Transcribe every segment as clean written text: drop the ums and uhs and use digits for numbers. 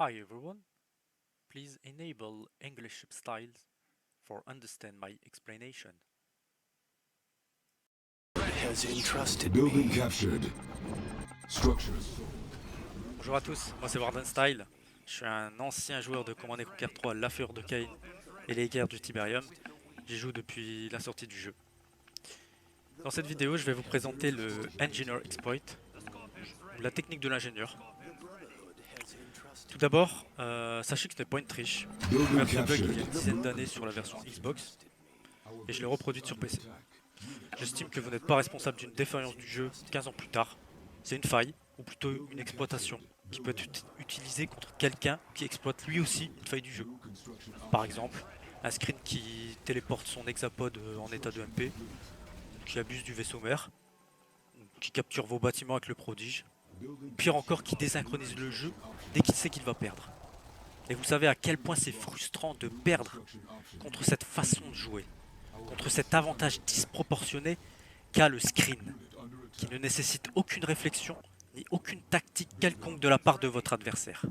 Hi everyone, please enable English subtitles for understand my explanation. Has entrusted Building me. captured. Structures. Bonjour à tous, moi c'est Warden Style. Je suis un ancien joueur de Command & Conquer 3, La Fureur de Cain et les guerres du Tiberium. J'y joue depuis la sortie du jeu. Dans cette vidéo, je vais vous présenter le Engineer Exploit, ou la technique de l'ingénieur. Tout d'abord, sachez que ce n'est pas une triche. J'ai Building découvert ce bug il y a captured. une dizaine d'années sur la version Xbox et je l'ai reproduite sur PC. J'estime que vous n'êtes pas responsable d'une défaillance du jeu 15 ans plus tard. C'est une faille, ou plutôt une exploitation, qui peut être utilisée contre quelqu'un qui exploite lui aussi une faille du jeu. Par exemple, un screen qui téléporte son hexapod en état de MP, qui abuse du vaisseau mère, qui capture vos bâtiments avec le prodige, pire encore qui désynchronise le jeu dès qu'il sait qu'il va perdre. Et vous savez à quel point c'est frustrant de perdre contre cette façon de jouer, contre cet avantage disproportionné qu'a le screen, qui ne nécessite aucune réflexion ni aucune tactique quelconque de la part de votre adversaire.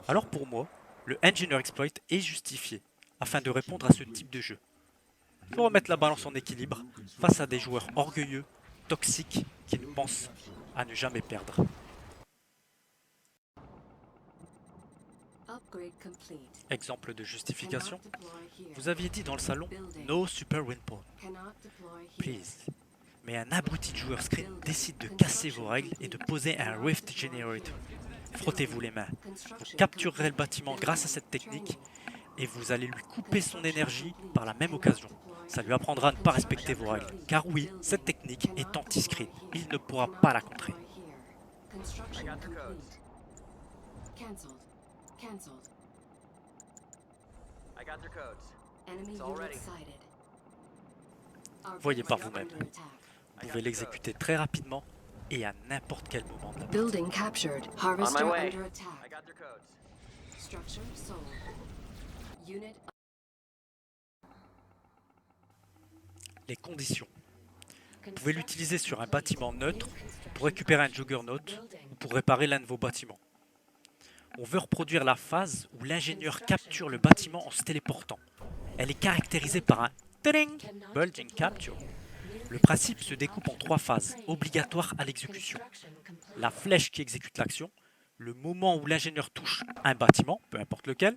Alors pour moi, le Engineer Exploit est justifié afin de répondre à ce type de jeu. Il faut remettre la balance en équilibre face à des joueurs orgueilleux, toxiques, qui ne pensent à ne jamais perdre. Exemple de justification, vous aviez dit dans le salon No Super Win Pawn, please. Mais un abruti de joueur screen décide de casser vos règles et de poser un Rift Generator. Frottez-vous les mains. Vous capturerez le bâtiment grâce à cette technique et vous allez lui couper son énergie par la même occasion. Ça lui apprendra à ne pas respecter vos règles. Car oui, cette technique est anti-screen. Il ne pourra pas la contrer. Voyez par vous-même. Vous pouvez l'exécuter très rapidement et à n'importe quel moment de la partie. Building captured. Harvester under attack. Structure sold. Unit Les conditions. Vous pouvez l'utiliser sur un bâtiment neutre pour récupérer un Juggernaut ou pour réparer l'un de vos bâtiments. On veut reproduire la phase où l'ingénieur capture le bâtiment en se téléportant. Elle est caractérisée par un building capture. Le principe se découpe en 3 phases, obligatoires à l'exécution. La flèche qui exécute l'action, le moment où l'ingénieur touche un bâtiment, peu importe lequel,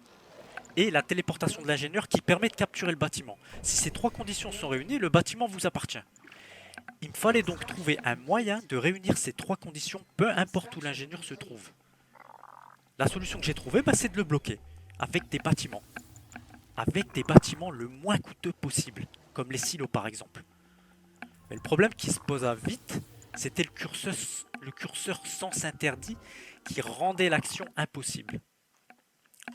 et la téléportation de l'ingénieur qui permet de capturer le bâtiment. Si ces 3 conditions sont réunies, le bâtiment vous appartient. Il me fallait donc trouver un moyen de réunir ces 3 conditions, peu importe où l'ingénieur se trouve. La solution que j'ai trouvée, c'est de le bloquer, avec des bâtiments. Avec des bâtiments le moins coûteux possible, comme les silos par exemple. Mais le problème qui se posa vite, c'était le curseur sens interdit qui rendait l'action impossible.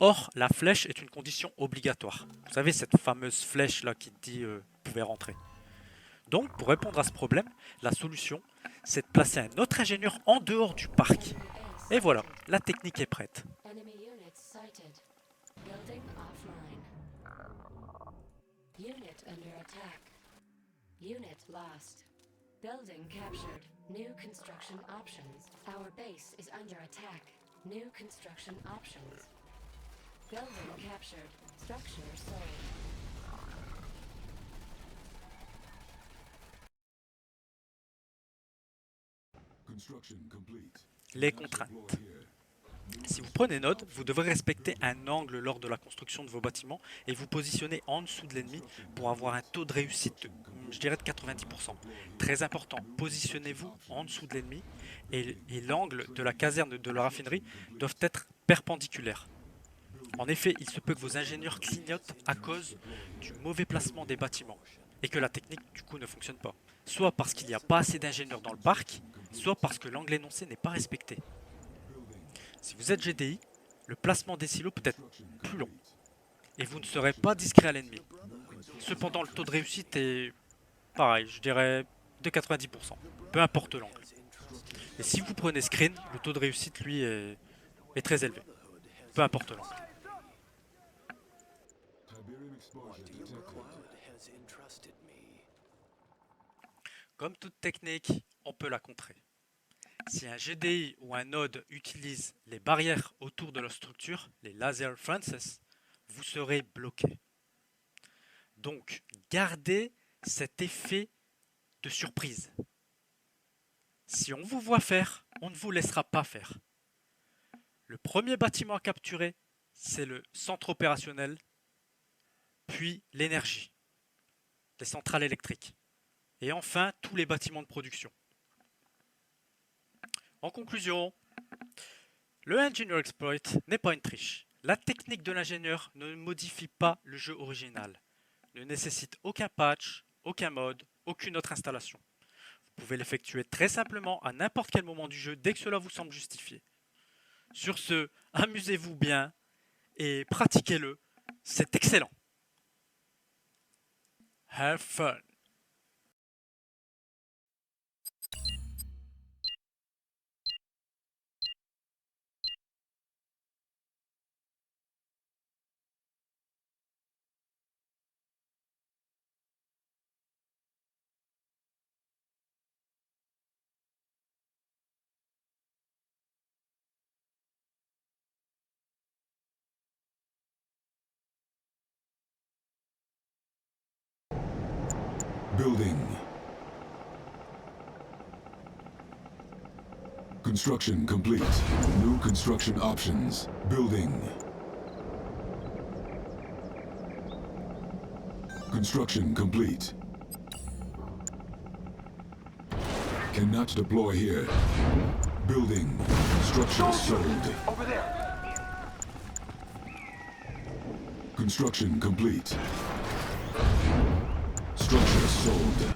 Or, la flèche est une condition obligatoire. Vous savez, cette fameuse flèche là qui dit vous pouvez rentrer. Donc, pour répondre à ce problème, la solution, c'est de placer un autre ingénieur en dehors du parc. Et voilà, la technique est prête. enemy units sighted. Building offline. Unit under attack. Unit lost. Building captured. New construction options. Our base is under attack. New construction options. Building captured. Structure sold. Construction complete. Les contraintes. Si vous prenez note, vous devrez respecter un angle lors de la construction de vos bâtiments et vous positionner en dessous de l'ennemi pour avoir un taux de réussite, je dirais de 90%. Très important, positionnez-vous en dessous de l'ennemi et l'angle de la caserne de la raffinerie doivent être perpendiculaires. En effet, il se peut que vos ingénieurs clignotent à cause du mauvais placement des bâtiments et que la technique du coup ne fonctionne pas. Soit parce qu'il n'y a pas assez d'ingénieurs dans le parc, soit parce que l'angle énoncé n'est pas respecté. Si vous êtes GDI, le placement des silos peut être plus long et vous ne serez pas discret à l'ennemi. Cependant, le taux de réussite est pareil, je dirais de 90%, peu importe l'angle. Et si vous prenez screen, le taux de réussite lui est très élevé, peu importe l'angle. Tiberium exposure detected. Has entrusted me. Comme toute technique, on peut la contrer. Si un GDI ou un node utilise les barrières autour de leur structure, les laser fences, vous serez bloqué. Donc, gardez cet effet de surprise. Si on vous voit faire, on ne vous laissera pas faire. Le premier bâtiment à capturer, c'est le centre opérationnel, puis l'énergie, les centrales électriques, et enfin tous les bâtiments de production. En conclusion, le Engineer Exploit n'est pas une triche. La technique de l'ingénieur ne modifie pas le jeu original, ne nécessite aucun patch, aucun mode, aucune autre installation. Vous pouvez l'effectuer très simplement à n'importe quel moment du jeu dès que cela vous semble justifié. Sur ce, amusez-vous bien et pratiquez-le, c'est excellent. Have fun! Building. Construction complete. New construction options. Building. Construction complete. Cannot deploy here. Building. Structure sold. Over there. Construction complete. Structure sold.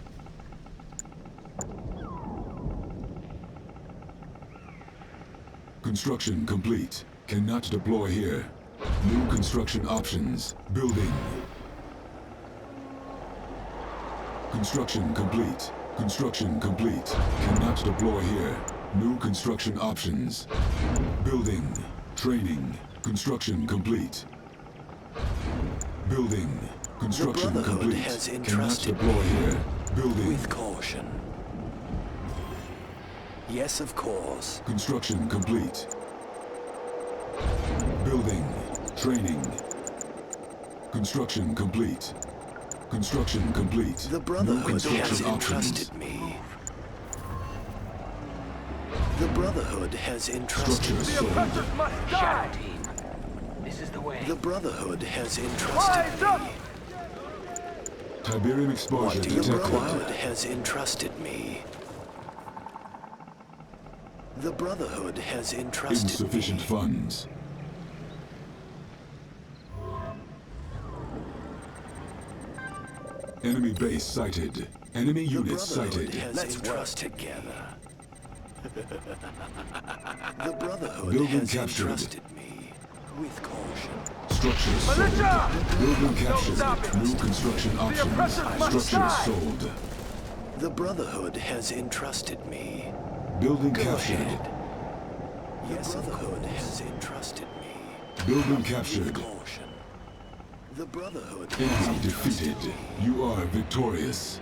Construction complete. Cannot deploy here. New construction options. Building. Construction complete. Construction complete. Cannot deploy here. New construction options. Building. Training. Construction complete. Building. Construction Brotherhood complete. has Cannot entrusted deploy me here. Building. with caution. Yes, of course. Construction complete. Building. Training. Construction complete. Construction complete. The New Brotherhood has construction options. entrusted me. The Brotherhood has entrusted Structure me. sold. Oppressors must die! This is the way. The Brotherhood has entrusted Rise up! me. Tiberium exposure The detected. Brotherhood has entrusted me. The Brotherhood has entrusted Insufficient me. funds. Enemy base sighted. Enemy The units Brotherhood sighted. has entrusted together. The Brotherhood Building has captured. entrusted me with caution. Structure sold. Militia! Building stop captured. it. New construction options. oppressors must Structure die. sold. The Brotherhood has entrusted me. Building Go captured. ahead. Yes, the Brotherhood has entrusted me. Building With captured. caution. The Brotherhood has Enemy entrusted defeated. me. You are victorious.